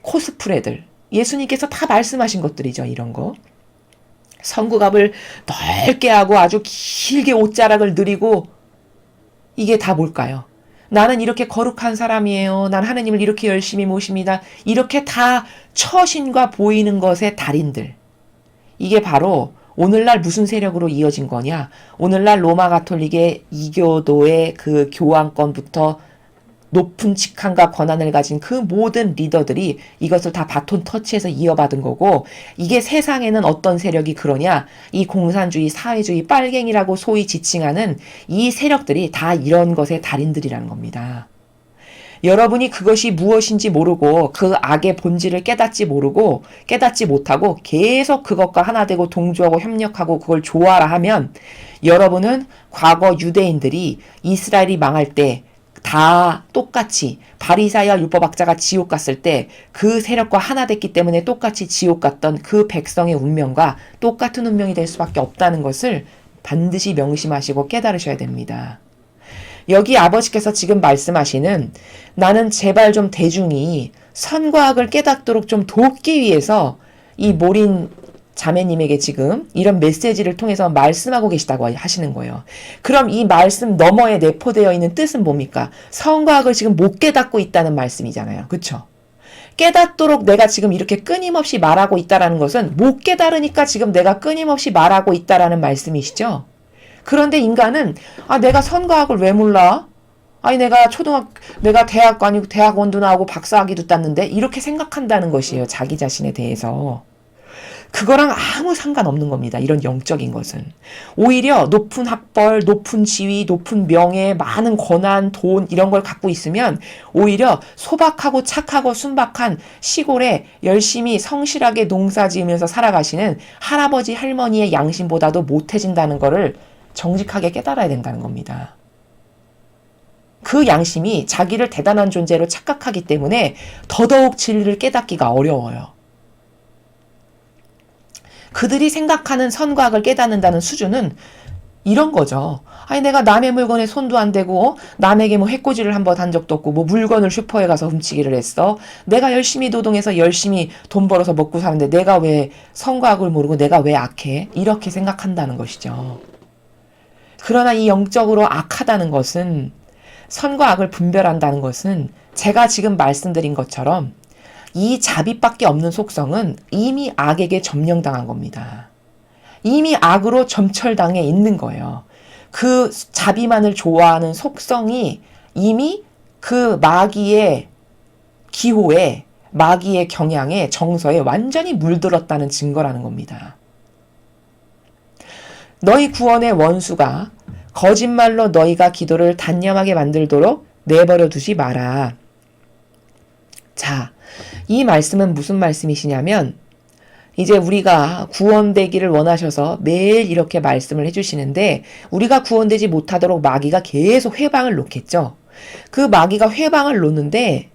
코스프레들. 예수님께서 다 말씀하신 것들이죠. 이런 거. 성구갑을 넓게 하고 아주 길게 옷자락을 누리고 이게 다 뭘까요? 나는 이렇게 거룩한 사람이에요. 난 하느님을 이렇게 열심히 모십니다. 이렇게 다 처신과 보이는 것의 달인들. 이게 바로 오늘날 무슨 세력으로 이어진 거냐? 오늘날 로마 가톨릭의 이교도의 그 교황권부터 높은 직함과 권한을 가진 그 모든 리더들이 이것을 다 바톤 터치해서 이어받은 거고 이게 세상에는 어떤 세력이 그러냐? 이 공산주의, 사회주의, 빨갱이라고 소위 지칭하는 이 세력들이 다 이런 것의 달인들이라는 겁니다. 여러분이 그것이 무엇인지 모르고 그 악의 본질을 깨닫지 못하고 계속 그것과 하나 되고 동조하고 협력하고 그걸 좋아라 하면 여러분은 과거 유대인들이 이스라엘이 망할 때 다 똑같이 바리사이와 율법학자가 지옥 갔을 때 그 세력과 하나 됐기 때문에 똑같이 지옥 갔던 그 백성의 운명과 똑같은 운명이 될 수밖에 없다는 것을 반드시 명심하시고 깨달으셔야 됩니다. 여기 아버지께서 지금 말씀하시는 나는 제발 좀 대중이 선과 악을 깨닫도록 좀 돕기 위해서 이 모린 자매님에게 지금 이런 메시지를 통해서 말씀하고 계시다고 하시는 거예요. 그럼 이 말씀 너머에 내포되어 있는 뜻은 뭡니까? 선과 악을 지금 못 깨닫고 있다는 말씀이잖아요. 그렇죠? 깨닫도록 내가 지금 이렇게 끊임없이 말하고 있다는 것은 못 깨달으니까 지금 내가 끊임없이 말하고 있다는 말씀이시죠? 그런데 인간은 내가 선과 악을 왜 몰라? 내가 대학 아니고 대학원도 나오고 박사학위도 땄는데 이렇게 생각한다는 것이에요. 자기 자신에 대해서. 그거랑 아무 상관없는 겁니다. 이런 영적인 것은. 오히려 높은 학벌, 높은 지위, 높은 명예, 많은 권한, 돈 이런 걸 갖고 있으면 오히려 소박하고 착하고 순박한 시골에 열심히 성실하게 농사 지으면서 살아가시는 할아버지, 할머니의 양심보다도 못해진다는 거를 정직하게 깨달아야 된다는 겁니다. 그 양심이 자기를 대단한 존재로 착각하기 때문에 더더욱 진리를 깨닫기가 어려워요. 그들이 생각하는 선과 악을 깨닫는다는 수준은 이런 거죠. 내가 남의 물건에 손도 안 대고 남에게 해코지를 한번 한 적도 없고 물건을 슈퍼에 가서 훔치기를 했어. 내가 열심히 노동해서 열심히 돈 벌어서 먹고 사는데 내가 왜 선과 악을 모르고 내가 왜 악해? 이렇게 생각한다는 것이죠. 그러나 이 영적으로 악하다는 것은 선과 악을 분별한다는 것은 제가 지금 말씀드린 것처럼 이 자비밖에 없는 속성은 이미 악에게 점령당한 겁니다. 이미 악으로 점철당해 있는 거예요. 그 자비만을 좋아하는 속성이 이미 그 마귀의 기호에, 마귀의 경향에, 정서에 완전히 물들었다는 증거라는 겁니다. 너희 구원의 원수가 거짓말로 너희가 기도를 단념하게 만들도록 내버려 두지 마라. 자, 이 말씀은 무슨 말씀이시냐면 이제 우리가 구원되기를 원하셔서 매일 이렇게 말씀을 해주시는데 우리가 구원되지 못하도록 마귀가 계속 회방을 놓겠죠. 그 마귀가 회방을 놓는데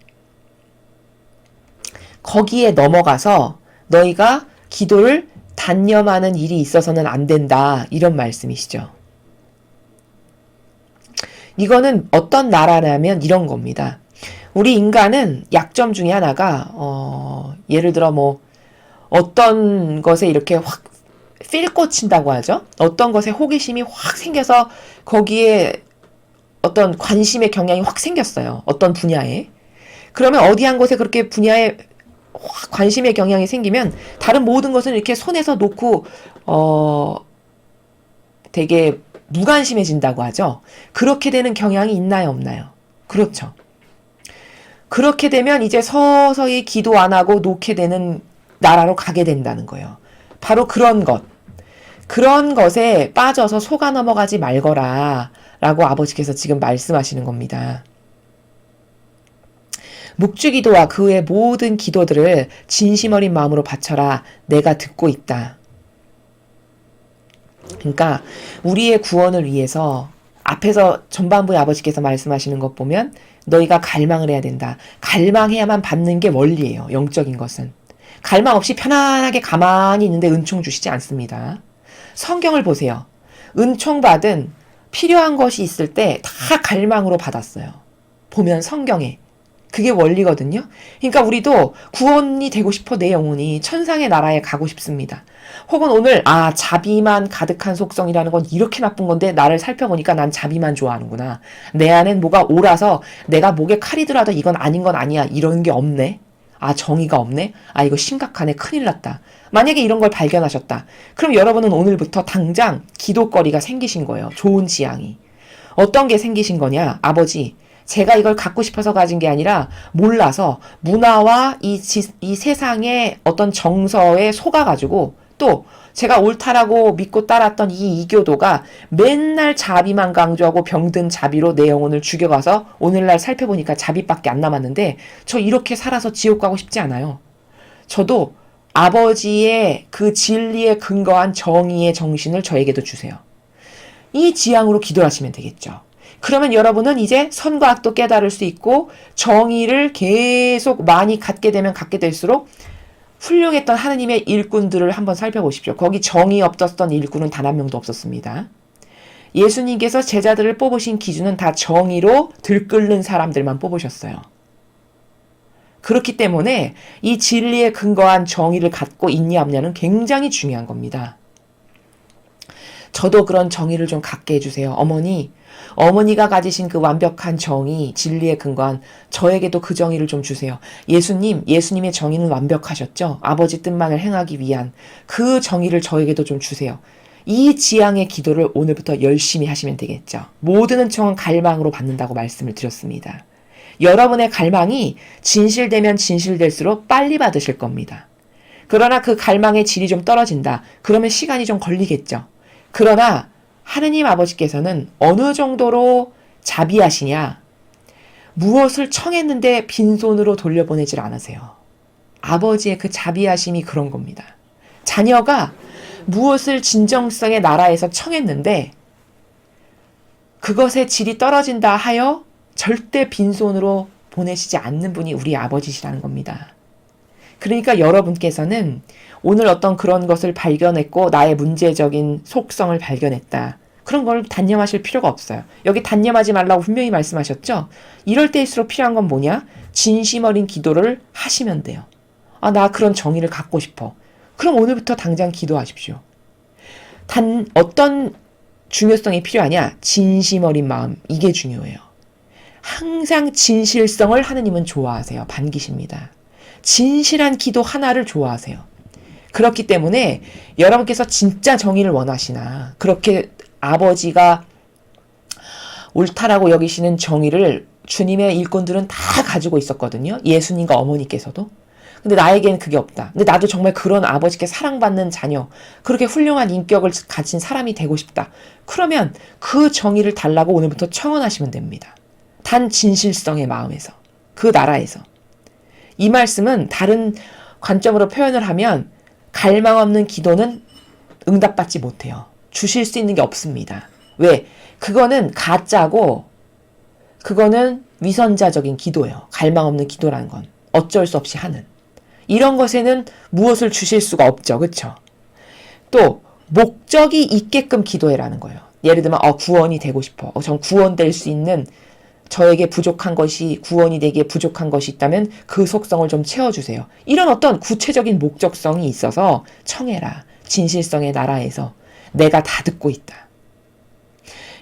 거기에 넘어가서 너희가 기도를 단념하는 일이 있어서는 안 된다. 이런 말씀이시죠. 이거는 어떤 나라냐면 이런 겁니다. 우리 인간은 약점 중에 하나가 예를 들어 뭐 어떤 것에 이렇게 확 필 꽂힌다고 하죠. 어떤 것에 호기심이 확 생겨서 거기에 어떤 관심의 경향이 확 생겼어요. 어떤 분야에. 그러면 어디 한 곳에 그렇게 분야에 확 관심의 경향이 생기면 다른 모든 것은 이렇게 손에서 놓고 되게 무관심해진다고 하죠. 그렇게 되는 경향이 있나요, 없나요? 그렇죠. 그렇게 되면 이제 서서히 기도 안 하고 놓게 되는 나라로 가게 된다는 거예요. 바로 그런 것. 그런 것에 빠져서 속아 넘어가지 말거라 라고 아버지께서 지금 말씀하시는 겁니다. 묵주기도와 그 외의 모든 기도들을 진심 어린 마음으로 바쳐라. 내가 듣고 있다. 그러니까 우리의 구원을 위해서 앞에서 전반부에 아버지께서 말씀하시는 것 보면 너희가 갈망을 해야 된다. 갈망해야만 받는 게 원리예요. 영적인 것은. 갈망 없이 편안하게 가만히 있는데 은총 주시지 않습니다. 성경을 보세요. 은총 받은 필요한 것이 있을 때 다 갈망으로 받았어요. 보면 성경에. 그게 원리거든요. 그러니까 우리도 구원이 되고 싶어 내 영혼이 천상의 나라에 가고 싶습니다. 혹은 오늘 자비만 가득한 속성이라는 건 이렇게 나쁜 건데 나를 살펴보니까 난 자비만 좋아하는구나. 내 안엔 뭐가 옳아서 내가 목에 칼이 들어도 이건 아닌 건 아니야. 이런 게 없네. 정의가 없네. 이거 심각하네. 큰일 났다. 만약에 이런 걸 발견하셨다. 그럼 여러분은 오늘부터 당장 기도거리가 생기신 거예요. 좋은 지향이. 어떤 게 생기신 거냐? 아버지, 제가 이걸 갖고 싶어서 가진 게 아니라 몰라서 문화와 이 세상의 어떤 정서에 속아가지고 또 제가 옳다라고 믿고 따랐던 이 이교도가 맨날 자비만 강조하고 병든 자비로 내 영혼을 죽여가서 오늘날 살펴보니까 자비밖에 안 남았는데 저 이렇게 살아서 지옥 가고 싶지 않아요. 저도 아버지의 그 진리에 근거한 정의의 정신을 저에게도 주세요. 이 지향으로 기도하시면 되겠죠. 그러면 여러분은 이제 선과 악도 깨달을 수 있고 정의를 계속 많이 갖게 되면 갖게 될수록 훌륭했던 하느님의 일꾼들을 한번 살펴보십시오. 거기 정의 없었던 일꾼은 단 한 명도 없었습니다. 예수님께서 제자들을 뽑으신 기준은 다 정의로 들끓는 사람들만 뽑으셨어요. 그렇기 때문에 이 진리에 근거한 정의를 갖고 있냐 없냐는 굉장히 중요한 겁니다. 저도 그런 정의를 좀 갖게 해주세요. 어머니가 가지신 그 완벽한 정의, 진리에 근거한 저에게도 그 정의를 좀 주세요. 예수님의 정의는 완벽하셨죠? 아버지 뜻만을 행하기 위한 그 정의를 저에게도 좀 주세요. 이 지향의 기도를 오늘부터 열심히 하시면 되겠죠. 모든 은총은 갈망으로 받는다고 말씀을 드렸습니다. 여러분의 갈망이 진실되면 진실될수록 빨리 받으실 겁니다. 그러나 그 갈망의 질이 좀 떨어진다. 그러면 시간이 좀 걸리겠죠. 그러나 하느님 아버지께서는 어느 정도로 자비하시냐? 무엇을 청했는데 빈손으로 돌려보내질 않으세요. 아버지의 그 자비하심이 그런 겁니다. 자녀가 무엇을 진정성의 나라에서 청했는데 그것의 질이 떨어진다 하여 절대 빈손으로 보내시지 않는 분이 우리 아버지시라는 겁니다. 그러니까 여러분께서는 오늘 어떤 그런 것을 발견했고 나의 문제적인 속성을 발견했다. 그런 걸 단념하실 필요가 없어요. 여기 단념하지 말라고 분명히 말씀하셨죠? 이럴 때일수록 필요한 건 뭐냐? 진심 어린 기도를 하시면 돼요. 나 그런 정의를 갖고 싶어. 그럼 오늘부터 당장 기도하십시오. 어떤 중요성이 필요하냐? 진심 어린 마음. 이게 중요해요. 항상 진실성을 하느님은 좋아하세요. 반기십니다. 진실한 기도 하나를 좋아하세요. 그렇기 때문에 여러분께서 진짜 정의를 원하시나 그렇게 아버지가 옳다라고 여기시는 정의를 주님의 일꾼들은 다 가지고 있었거든요. 예수님과 어머니께서도. 근데 나에게는 그게 없다. 근데 나도 정말 그런 아버지께 사랑받는 자녀, 그렇게 훌륭한 인격을 가진 사람이 되고 싶다. 그러면 그 정의를 달라고 오늘부터 청원하시면 됩니다. 단 진실성의 마음에서, 그 나라에서. 이 말씀은 다른 관점으로 표현을 하면 갈망 없는 기도는 응답받지 못해요. 주실 수 있는 게 없습니다. 왜? 그거는 가짜고 그거는 위선자적인 기도예요. 갈망 없는 기도라는 건 어쩔 수 없이 하는. 이런 것에는 무엇을 주실 수가 없죠. 그렇죠? 또 목적이 있게끔 기도해라는 거예요. 예를 들면 구원이 되고 싶어. 전 구원될 수 있는 저에게 부족한 것이 구원이 되기에 부족한 것이 있다면 그 속성을 좀 채워주세요. 이런 어떤 구체적인 목적성이 있어서 청해라. 진실성의 나라에서 내가 다 듣고 있다.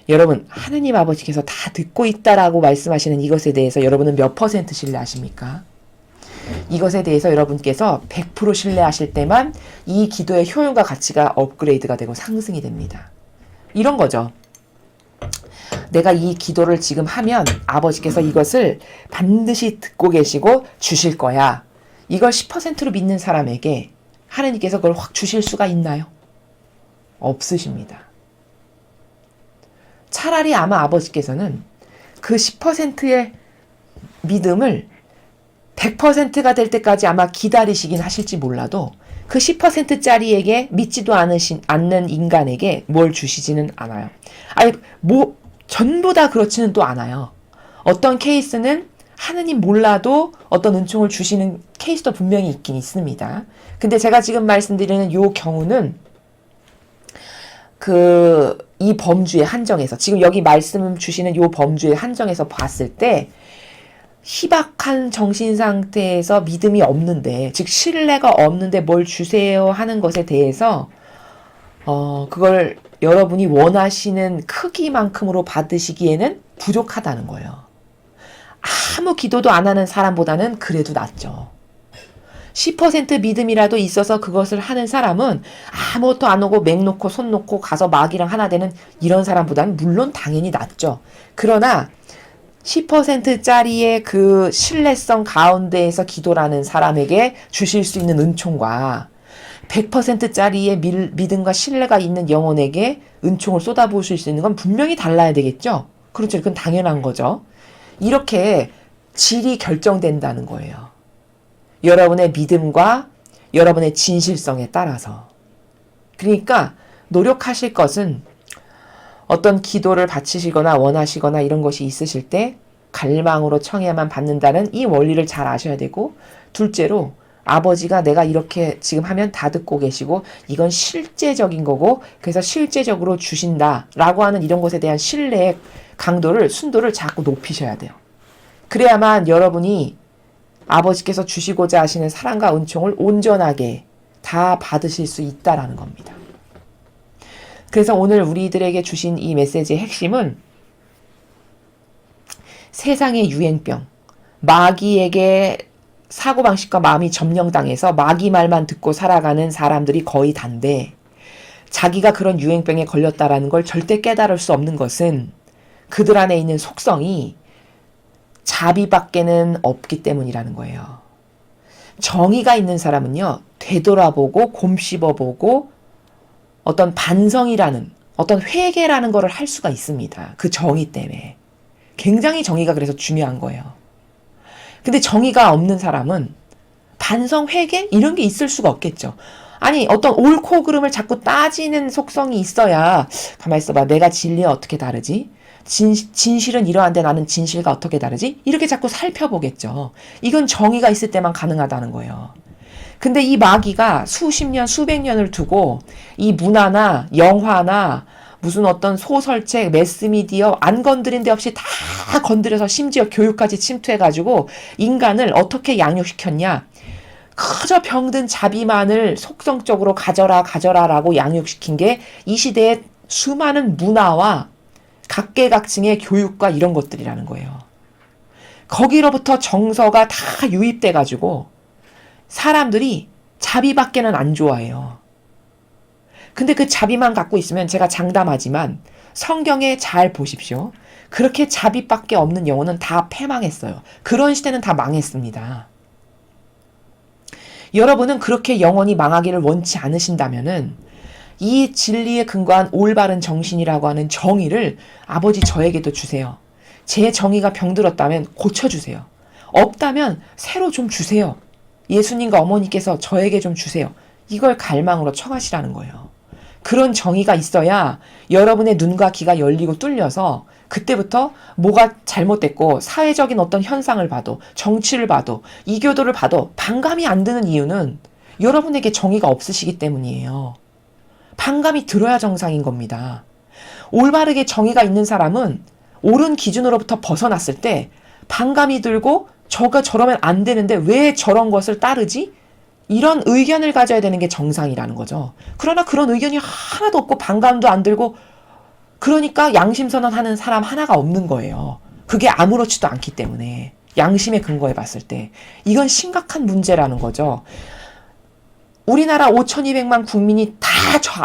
여러분 하느님 아버지께서 다 듣고 있다라고 말씀하시는 이것에 대해서 여러분은 몇 퍼센트 신뢰하십니까? 이것에 대해서 여러분께서 100% 신뢰하실 때만 이 기도의 효용과 가치가 업그레이드가 되고 상승이 됩니다. 이런 거죠. 내가 이 기도를 지금 하면 아버지께서 이것을 반드시 듣고 계시고 주실 거야. 이걸 10%로 믿는 사람에게 하나님께서 그걸 확 주실 수가 있나요? 없으십니다. 차라리 아마 아버지께서는 그 10%의 믿음을 100%가 될 때까지 아마 기다리시긴 하실지 몰라도 그 10%짜리에게 믿지도 않는 인간에게 뭘 주시지는 않아요. 아니 전부 다 그렇지는 또 않아요. 어떤 케이스는 하느님 몰라도 어떤 은총을 주시는 케이스도 분명히 있긴 있습니다. 근데 제가 지금 말씀드리는 요 경우는 이 범주의 한정에서 지금 여기 말씀 주시는 요 범주의 한정에서 봤을 때 희박한 정신 상태에서 믿음이 없는데, 즉 신뢰가 없는데 뭘 주세요 하는 것에 대해서 그걸 여러분이 원하시는 크기만큼으로 받으시기에는 부족하다는 거예요. 아무 기도도 안 하는 사람보다는 그래도 낫죠. 10% 믿음이라도 있어서 그것을 하는 사람은 아무것도 안 오고 맹 놓고 손 놓고 가서 마귀랑 하나 되는 이런 사람보다는 물론 당연히 낫죠. 그러나 10%짜리의 그 신뢰성 가운데에서 기도라는 사람에게 주실 수 있는 은총과 100%짜리의 믿음과 신뢰가 있는 영혼에게 은총을 쏟아부으실 수 있는 건 분명히 달라야 되겠죠? 그렇죠. 그건 당연한 거죠. 이렇게 질이 결정된다는 거예요. 여러분의 믿음과 여러분의 진실성에 따라서. 그러니까 노력하실 것은 어떤 기도를 바치시거나 원하시거나 이런 것이 있으실 때 갈망으로 청해야만 받는다는 이 원리를 잘 아셔야 되고, 둘째로 아버지가 내가 이렇게 지금 하면 다 듣고 계시고 이건 실제적인 거고 그래서 실제적으로 주신다라고 하는 이런 것에 대한 신뢰의 강도를, 순도를 자꾸 높이셔야 돼요. 그래야만 여러분이 아버지께서 주시고자 하시는 사랑과 은총을 온전하게 다 받으실 수 있다라는 겁니다. 그래서 오늘 우리들에게 주신 이 메시지의 핵심은 세상의 유행병, 마귀에게 사고방식과 마음이 점령당해서 마귀 말만 듣고 살아가는 사람들이 거의 단데, 자기가 그런 유행병에 걸렸다라는 걸 절대 깨달을 수 없는 것은 그들 안에 있는 속성이 자비밖에는 없기 때문이라는 거예요. 정의가 있는 사람은요, 되돌아보고 곰씹어보고 어떤 반성이라는, 어떤 회개라는 거를 할 수가 있습니다. 그 정의 때문에. 굉장히 정의가 그래서 중요한 거예요. 근데 정의가 없는 사람은 반성, 회개 이런 게 있을 수가 없겠죠. 아니 어떤 옳고 그름을 자꾸 따지는 속성이 있어야 가만히 있어봐. 내가 진리와 어떻게 다르지? 진실은 이러한데 나는 진실과 어떻게 다르지? 이렇게 자꾸 살펴보겠죠. 이건 정의가 있을 때만 가능하다는 거예요. 근데 이 마귀가 수십 년, 수백 년을 두고 이 문화나 영화나 무슨 어떤 소설책, 매스미디어 안 건드린 데 없이 다 건드려서 심지어 교육까지 침투해가지고 인간을 어떻게 양육시켰냐. 그저 병든 자비만을 속성적으로 가져라라고 양육시킨 게 이 시대의 수많은 문화와 각계각층의 교육과 이런 것들이라는 거예요. 거기로부터 정서가 다 유입돼가지고 사람들이 자비밖에는 안 좋아해요. 근데 그 자비만 갖고 있으면 제가 장담하지만 성경에 잘 보십시오. 그렇게 자비밖에 없는 영혼은 다 패망했어요. 그런 시대는 다 망했습니다. 여러분은 그렇게 영혼이 망하기를 원치 않으신다면은 이 진리에 근거한 올바른 정신이라고 하는 정의를 아버지 저에게도 주세요. 제 정의가 병들었다면 고쳐주세요. 없다면 새로 좀 주세요. 예수님과 어머니께서 저에게 좀 주세요. 이걸 갈망으로 청하시라는 거예요. 그런 정의가 있어야 여러분의 눈과 귀가 열리고 뚫려서 그때부터 뭐가 잘못됐고 사회적인 어떤 현상을 봐도 정치를 봐도 이교도를 봐도 반감이 안 드는 이유는 여러분에게 정의가 없으시기 때문이에요. 반감이 들어야 정상인 겁니다. 올바르게 정의가 있는 사람은 옳은 기준으로부터 벗어났을 때 반감이 들고 저가 저러면 안 되는데 왜 저런 것을 따르지? 이런 의견을 가져야 되는 게 정상이라는 거죠. 그러나 그런 의견이 하나도 없고 반감도 안 들고 그러니까 양심선언하는 사람 하나가 없는 거예요. 그게 아무렇지도 않기 때문에 양심의 근거에 봤을 때 이건 심각한 문제라는 거죠. 우리나라 5,200만 국민이 다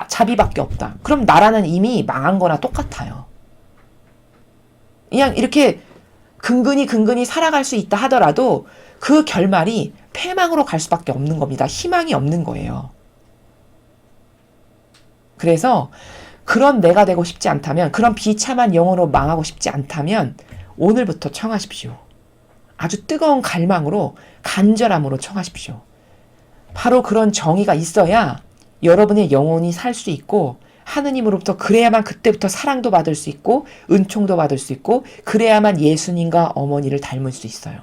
자비밖에 없다. 그럼 나라는 이미 망한 거나 똑같아요. 그냥 이렇게 근근히 살아갈 수 있다 하더라도 그 결말이 패망으로 갈 수밖에 없는 겁니다. 희망이 없는 거예요. 그래서 그런 내가 되고 싶지 않다면, 그런 비참한 영혼으로 망하고 싶지 않다면 오늘부터 청하십시오. 아주 뜨거운 갈망으로, 간절함으로 청하십시오. 바로 그런 정의가 있어야 여러분의 영혼이 살 수 있고 하느님으로부터 그래야만 그때부터 사랑도 받을 수 있고 은총도 받을 수 있고 그래야만 예수님과 어머니를 닮을 수 있어요.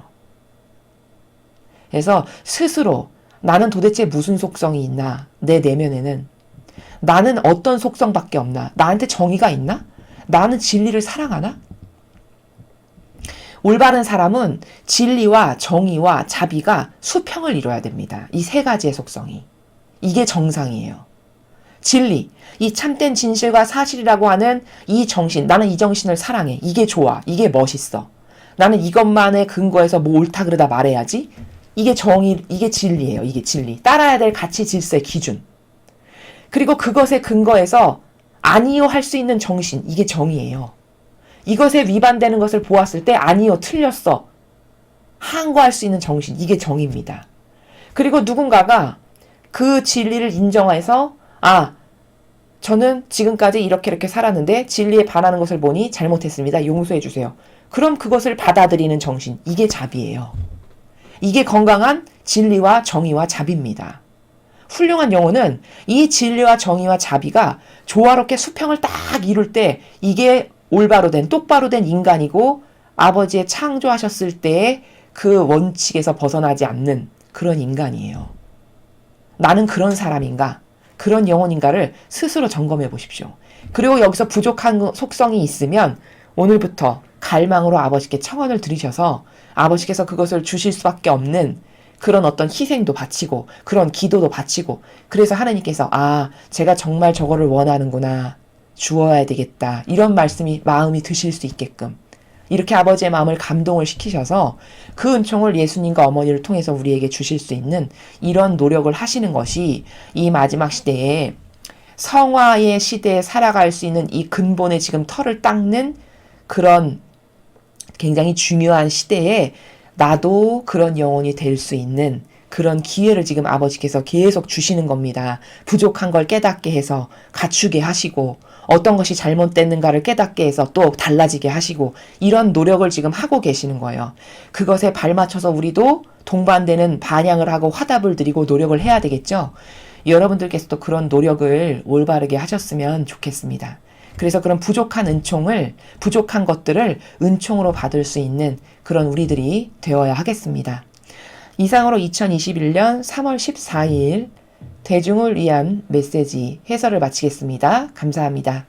그래서 스스로 나는 도대체 무슨 속성이 있나? 내 내면에는 나는 어떤 속성밖에 없나? 나한테 정의가 있나? 나는 진리를 사랑하나? 올바른 사람은 진리와 정의와 자비가 수평을 이뤄야 됩니다. 이 세 가지의 속성이. 이게 정상이에요. 진리, 이 참된 진실과 사실이라고 하는 이 정신, 나는 이 정신을 사랑해. 이게 좋아. 이게 멋있어. 나는 이것만의 근거에서 뭐 옳다 그러다 말해야지. 이게 정의, 이게 진리예요. 이게 진리. 따라야 될 가치, 질서의 기준. 그리고 그것의 근거에서 아니요 할 수 있는 정신, 이게 정의예요. 이것에 위반되는 것을 보았을 때 아니요, 틀렸어. 항거할 수 있는 정신, 이게 정의입니다. 그리고 누군가가 그 진리를 인정해서 저는 지금까지 이렇게 살았는데 진리에 반하는 것을 보니 잘못했습니다. 용서해 주세요. 그럼 그것을 받아들이는 정신, 이게 자비예요. 이게 건강한 진리와 정의와 자비입니다. 훌륭한 영혼은 이 진리와 정의와 자비가 조화롭게 수평을 딱 이룰 때 이게 올바로 된, 똑바로 된 인간이고 아버지의 창조하셨을 때의 그 원칙에서 벗어나지 않는 그런 인간이에요. 나는 그런 사람인가? 그런 영혼인가를 스스로 점검해 보십시오. 그리고 여기서 부족한 속성이 있으면 오늘부터 갈망으로 아버지께 청원을 드리셔서 아버지께서 그것을 주실 수밖에 없는 그런 어떤 희생도 바치고 그런 기도도 바치고 그래서 하나님께서 제가 정말 저거를 원하는구나. 주어야 되겠다. 이런 마음이 드실 수 있게끔 이렇게 아버지의 마음을 감동을 시키셔서 그 은총을 예수님과 어머니를 통해서 우리에게 주실 수 있는 이런 노력을 하시는 것이 이 마지막 시대에 성화의 시대에 살아갈 수 있는 이 근본의 지금 털을 닦는 그런 굉장히 중요한 시대에 나도 그런 영혼이 될 수 있는 그런 기회를 지금 아버지께서 계속 주시는 겁니다. 부족한 걸 깨닫게 해서 갖추게 하시고 어떤 것이 잘못됐는가를 깨닫게 해서 또 달라지게 하시고 이런 노력을 지금 하고 계시는 거예요. 그것에 발맞춰서 우리도 동반되는 반향을 하고 화답을 드리고 노력을 해야 되겠죠. 여러분들께서도 그런 노력을 올바르게 하셨으면 좋겠습니다. 그래서 그런 부족한 것들을 은총으로 받을 수 있는 그런 우리들이 되어야 하겠습니다. 이상으로 2021년 3월 14일 대중을 위한 메시지 해설을 마치겠습니다. 감사합니다.